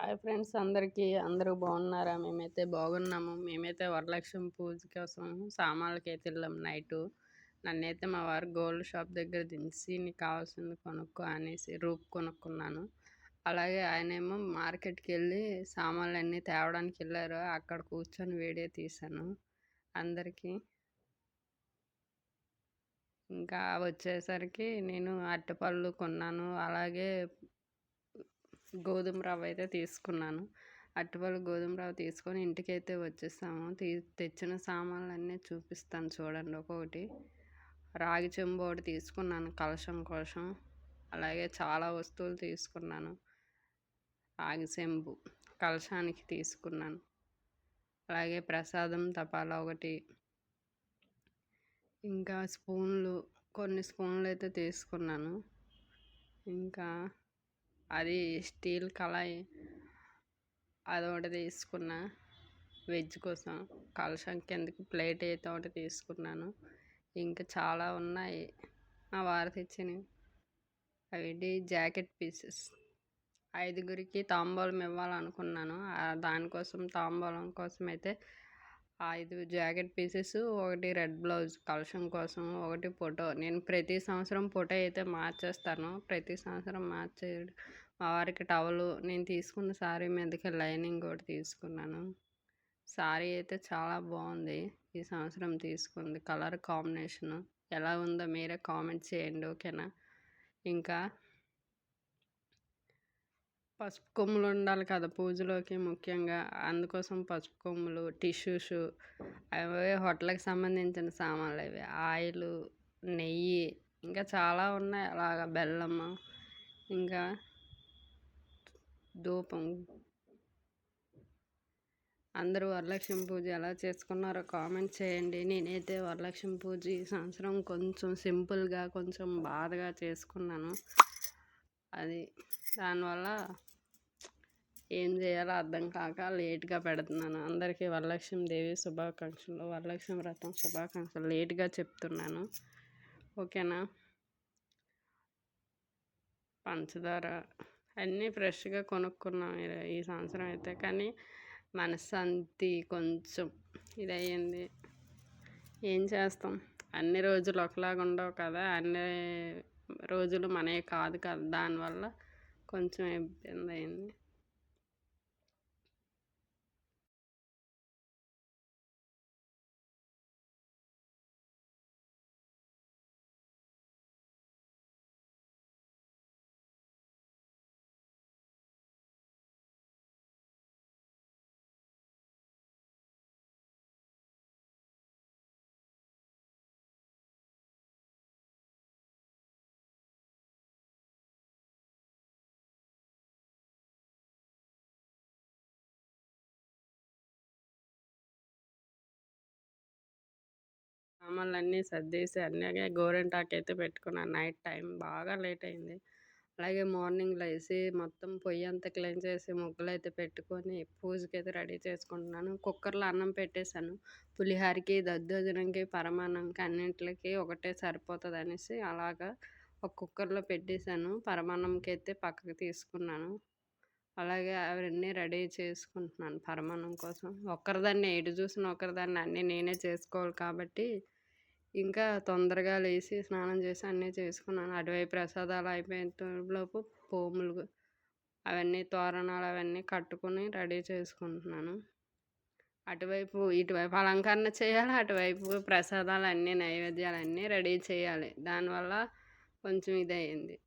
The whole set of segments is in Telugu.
హాయ్ ఫ్రెండ్స్ అందరికీ. అందరూ బాగున్నారా? మేమైతే బాగున్నాము. మేమైతే వరలక్ష్మి పూజ కోసం సామాన్లకైతే వెళ్ళాం నైటు. నన్నైతే మా వారు గోల్డ్ షాప్ దగ్గర దించి నీకు కావాల్సింది కొనుక్కో అనేసి రూప్ కొనుక్కున్నాను. అలాగే ఆయనేమో మార్కెట్కి వెళ్ళి సామాన్లన్నీ తేవడానికి వెళ్ళారు. అక్కడ కూర్చొని వీడియో తీశాను అందరికీ. ఇంకా వచ్చేసరికి నేను అరటిపళ్ళు కొన్నాను. అలాగే గోధుమ రవ్వ అయితే తీసుకున్నాను. అరటిపళ్ళు గోధుమ రవ్వ తీసుకొని ఇంటికైతే వచ్చేసాము. తెచ్చిన సామాన్లన్నీ చూపిస్తాను చూడండి ఒక్కొక్కటి. రాగి చెంబు ఒకటి తీసుకున్నాను కలశం కోసం. అలాగే చాలా వస్తువులు తీసుకున్నాను. రాగి చెంబు కలశానికి తీసుకున్నాను. అలాగే ప్రసాదం తపాలా ఒకటి, ఇంకా స్పూన్లు కొన్ని స్పూన్లు అయితే తీసుకున్నాను. ఇంకా అది స్టీల్ కళాయి అదొకటి తీసుకున్నా వెజ్ కోసం. కలశం కిందకి ప్లేట్ అయితే ఒకటి తీసుకున్నాను. ఇంకా చాలా ఉన్నాయి మా వారు తెచ్చినవి. అవి జాకెట్ పీసెస్. 5గురికి తాంబూలం ఇవ్వాలనుకున్నాను. దానికోసం తాంబూలం కోసం అయితే 5 జాకెట్ పీసెస్, ఒకటి రెడ్ బ్లౌజ్ కలశం కోసం, ఒకటి ఫోటో. నేను ప్రతి సంవత్సరం ఫోటో అయితే మార్చేస్తాను. ప్రతి సంవత్సరం మార్చే మా వారికి టవలు, నేను తీసుకున్న శారీ మీదకి లైనింగ్ కూడా తీసుకున్నాను. శారీ అయితే చాలా బాగుంది. ఈ సంవత్సరం తీసుకుంది. కలర్ కాంబినేషను ఎలా ఉందో మీరే కామెంట్ చేయండి, ఓకేనా? ఇంకా పసుపు కొమ్ములు ఉండాలి కదా పూజలోకి ముఖ్యంగా. అందుకోసం పసుపు కొమ్ములు, టిష్యూస్, అవే హోటల్కి సంబంధించిన సామాన్లు అవి. ఆయిలు, నెయ్యి, ఇంకా చాలా ఉన్నాయి. అలాగా బెల్లము, ఇంకా ధూపం. అందరూ వరలక్ష్మి పూజ ఎలా చేసుకున్నారో కామెంట్ చేయండి. నేనైతే వరలక్ష్మి పూజ ఈ సంవత్సరం కొంచెం సింపుల్గా, కొంచెం బాధగా చేసుకున్నాను. అది దానివల్ల ఏం చేయాలో అర్థం కాక లేట్గా పెడుతున్నాను. అందరికీ వరలక్ష్మి దేవి శుభాకాంక్షలు, వరలక్ష్మి వ్రతం శుభాకాంక్షలు. లేట్గా చెప్తున్నాను, ఓకేనా? పంచదార అన్నీ ఫ్రెష్గా కొనుక్కున్నాం ఈ సంవత్సరం అయితే. కానీ మనశ్శాంతి కొంచెం ఇదయ్యింది. ఏం చేస్తాం, అన్ని రోజులు ఒకలాగా ఉండవు కదా. అన్ని రోజులు మనవి కాదు కదా. దానివల్ల కొంచెం ఇబ్బంది అయింది. సామాన్లన్నీ సర్దేసి అన్నీ గోరింటాకు అయితే పెట్టుకున్నాను. నైట్ టైం బాగా లేట్ అయింది. అలాగే మార్నింగ్ లేసి మొత్తం పొయ్యి అంతా క్లీన్ చేసి ముగ్గులు అయితే పెట్టుకొని పూజకైతే రెడీ చేసుకుంటున్నాను. కుక్కర్లో అన్నం పెట్టేశాను. పులిహారకి, దద్దోజనంకి, పరమాన్నంకి అన్నింటికి ఒకటే సరిపోతుంది అనేసి అలాగా ఒక కుక్కర్లో పెట్టేశాను. పరమాన్నంకి అయితే పక్కకు తీసుకున్నాను. అలాగే అవన్నీ రెడీ చేసుకుంటున్నాను పరమాన్నం కోసం. ఒక్కరిదాన్ని ఎటు చూసిన ఒకరిదాన్ని అన్నీ నేనే చేసుకోవాలి కాబట్టి ఇంకా తొందరగా లేచి స్నానం చేసి అన్నీ చేసుకున్నాను. అటువైపు ప్రసాదాలు అయిపోయేలోపు పోములు అవన్నీ, తోరణాలు అవన్నీ కట్టుకుని రెడీ చేసుకుంటున్నాను. ఇటువైపు అలంకరణ చేయాలి, అటువైపు ప్రసాదాలు అన్నీ, నైవేద్యాలు అన్నీ రెడీ చేయాలి. దానివల్ల కొంచెం ఇదయింది.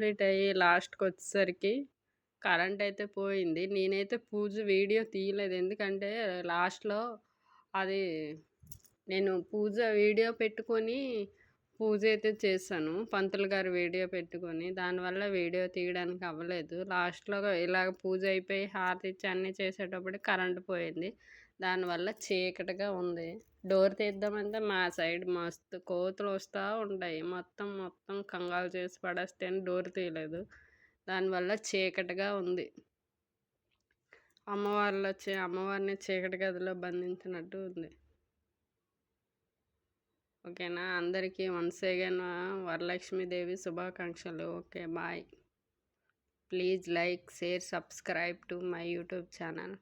కంప్లీట్ అయ్యి లాస్ట్‌కి వచ్చేసరికి కరెంట్ అయితే పోయింది. నేనైతే పూజ వీడియో తీయలేదు. ఎందుకంటే లాస్ట్‌లో అది నేను పూజ వీడియో పెట్టుకొని పూజ అయితే చేశాను. పంతులు గారి వీడియో పెట్టుకొని. దానివల్ల వీడియో తీయడానికి అవ్వలేదు. లాస్ట్‌లో ఇలాగ పూజ అయిపోయి హారతి ఇచ్చి అన్నీ చేసేటప్పటికి కరెంట్ పోయింది. దానివల్ల చీకటిగా ఉంది. డోర్ తీద్దామంటే మా సైడ్ మస్తు కోతులు వస్తా ఉంటాయి. మొత్తం కంగాలు చేసి పడేస్తాయని డోర్ తీయలేదు. దానివల్ల చీకటిగా ఉంది. అమ్మవారిని చీకటి గదిలో బంధించినట్టు ఉంది. ఓకేనా? అందరికీ వన్స్ అగైన్ వరలక్ష్మీదేవి శుభాకాంక్షలు. Okay, bye. Please like, share, subscribe to my YouTube channel.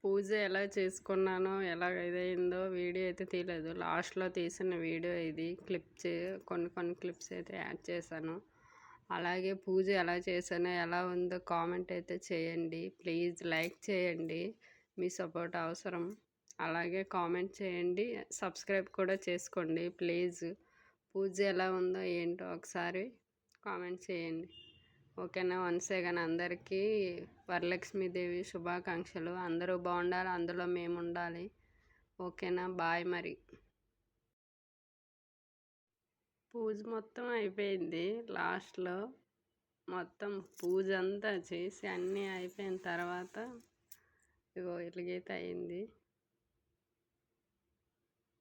Puja ఎలా చేసుకున్నానో, ఎలా ఇదయిందో వీడియో అయితే తీయలేదు. లాస్ట్‌లో తీసిన వీడియో ఇది. కొన్ని క్లిప్స్ అయితే యాడ్ చేశాను. అలాగే పూజ ఎలా చేశానో, ఎలా ఉందో కామెంట్ అయితే చేయండి. ప్లీజ్ లైక్ చేయండి. మీ సపోర్ట్ అవసరం. అలాగే కామెంట్ చేయండి, సబ్స్క్రైబ్ కూడా చేసుకోండి ప్లీజ్. పూజ ఎలా ఉందో ఏంటో ఒకసారి కామెంట్ చేయండి. ఓకేనా? వన్స్ అగైన్ అందరికీ వరలక్ష్మీదేవి శుభాకాంక్షలు. అందరూ బాగుండాలి, అందులో మేము ఉండాలి. ఓకేనా? బాయ్ మరి. పూజ మొత్తం అయిపోయింది. లాస్ట్లో మొత్తం పూజ అంతా చేసి అన్నీ అయిపోయిన తర్వాత ఇగో ఇలాగైతే అయింది.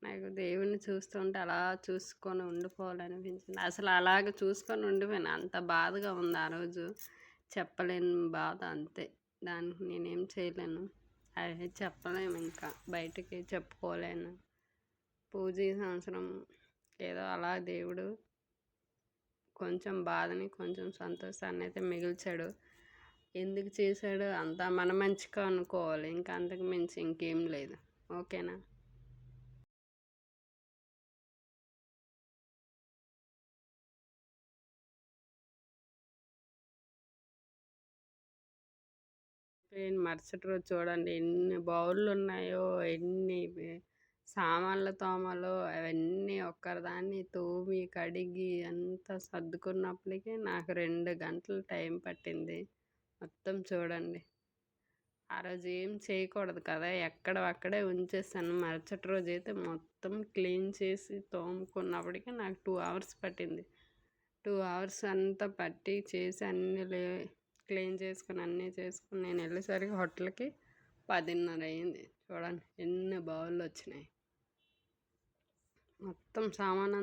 నాకు దేవుణ్ణి చూస్తుంటే అలా చూసుకొని ఉండిపోవాలనిపించింది. అసలు అలాగ చూసుకొని ఉండిపోయాను. అంత బాధగా ఉంది ఆ రోజు. చెప్పలేని బాధ అంతే. దానికి నేనేం చేయలేను. అది చెప్పలేము, ఇంకా బయటికి చెప్పుకోలేను. పూజ ఈ సంవత్సరం ఏదో అలా దేవుడు కొంచెం బాధని కొంచెం సంతోషాన్ని అయితే మిగిల్చాడు. ఎందుకు చేశాడు అంతా మన మంచిగా అనుకోవాలి. ఇంకా అంతకు మించి ఇంకేం లేదు. ఓకేనా? మరుసటి రోజు చూడండి ఎన్ని బౌళ్ళు ఉన్నాయో, ఎన్ని సామాన్ల తోమలో అవన్నీ ఒక్కరిదాన్ని తోమి కడిగి అంతా సర్దుకున్నప్పటికీ నాకు 2 గంటలు టైం పట్టింది. మొత్తం చూడండి. ఆ రోజు ఏం చేయకూడదు కదా, ఎక్కడవక్కడే ఉంచేసాను. మరుసటి రోజు అయితే మొత్తం క్లీన్ చేసి తోముకున్నప్పటికీ నాకు 2 అవర్స్ పట్టింది. 2 అవర్స్ అంతా పట్టి చేసి అన్నీ క్లీన్ చేసుకుని అన్నీ చేసుకుని నేను వెళ్ళేసరికి హోటల్కి 10:30 అయింది. చూడండి ఎన్ని బౌళ్ళు వచ్చినాయి. మొత్తం సామాన్